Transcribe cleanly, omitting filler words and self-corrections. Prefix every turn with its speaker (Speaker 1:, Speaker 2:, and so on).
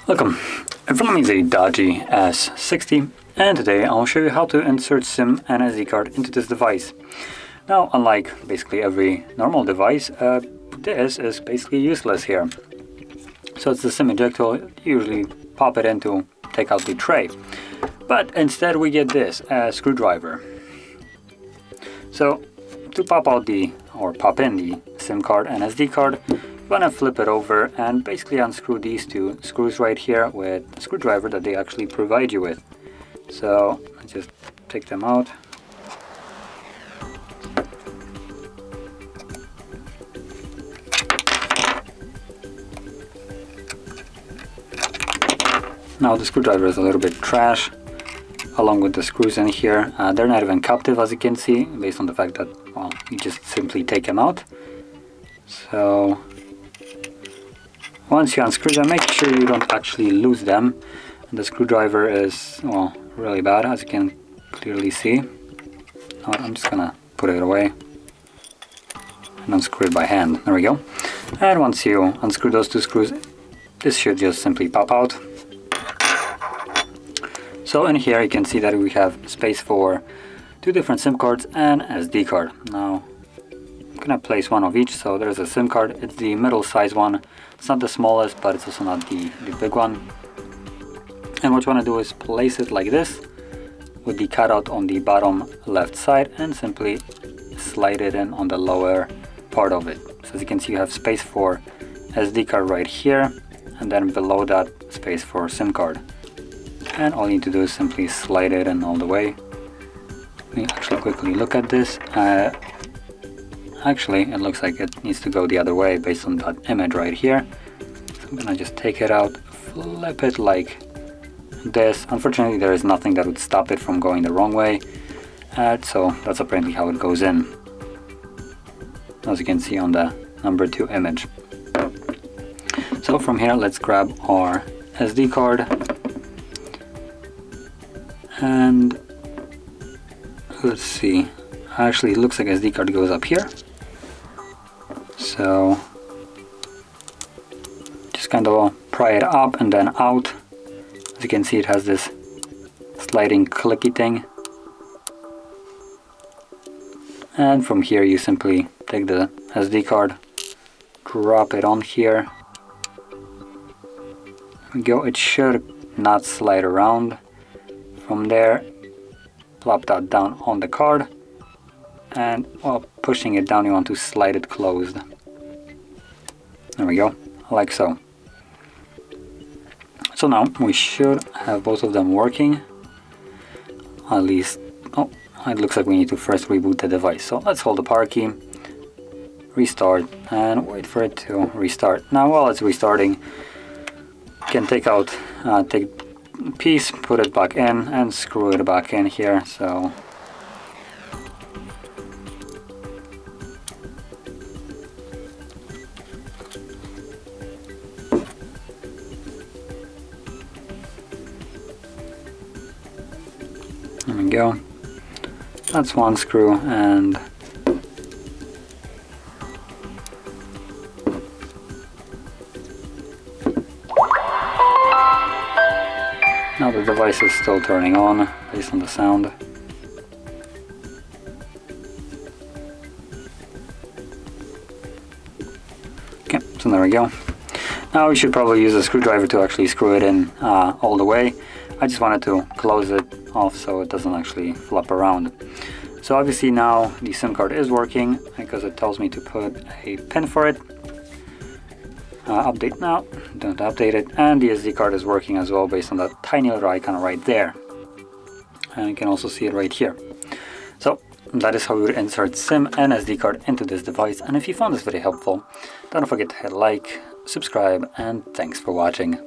Speaker 1: Welcome, in front of me is a DOOGEE S60, and today I'll show you how to insert SIM and SD card into this device. Now, unlike basically every normal device, this is basically useless here. So it's the SIM ejector, you usually pop it in to take out the tray. But instead we get this, a screwdriver. So to pop in the SIM card and SD card, you want to flip it over and basically unscrew these two screws right here with a screwdriver that they actually provide you with. So just take them out. Now the screwdriver is a little bit trash, along with the screws in here. They're not even captive, as you can see, based on the fact that, well, you just simply take them out. So once you unscrew them, make sure you don't actually lose them. And the screwdriver is, well, really bad, as you can clearly see. I'm just gonna put it away and unscrew it by hand. There we go. And once you unscrew those two screws, this should just simply pop out. So in here you can see that we have space for two different SIM cards and SD card. Now I'm gonna place one of each. So there's a SIM card, it's the middle size one. It's not the smallest, but it's also not the big one. And what you want to do is place it like this, with the cutout on the bottom left side, and simply slide it in on the lower part of it. So as you can see, you have space for SD card right here, and then below that space for SIM card. And all you need to do is simply slide it in all the way. Let me actually quickly look at this. Actually, it looks like it needs to go the other way based on that image right here. So I'm gonna just take it out, flip it like this. Unfortunately, there is nothing that would stop it from going the wrong way. So that's apparently how it goes in, as you can see on the number 2 image. So from here, let's grab our SD card. And let's see, actually it looks like SD card goes up here. So just kind of pry it up and then out. As you can see, it has this sliding clicky thing. And from here you simply take the SD card, drop it on here. There we go, it should not slide around. From there, plop that down on the card, and while pushing it down you want to slide it closed. There we go, like so. So now we should have both of them working, at least. Oh, it looks like we need to first reboot the device. So let's hold the power key, restart, and wait for it to restart. Now while it's restarting, you can take piece, put it back in, and screw it back in here. So there we go, that's one screw, and now the device is still turning on based on the sound. Okay, so there we go. Now we should probably use a screwdriver to actually screw it in all the way. I just wanted to close it off so it doesn't actually flop around. So obviously now the SIM card is working because it tells me to put a pin for it. Update now, don't update it, and the SD card is working as well based on that tiny little icon right there. And you can also see it right here. So that is how we would insert SIM and SD card into this device. And if you found this video helpful, don't forget to hit like, subscribe, and thanks for watching.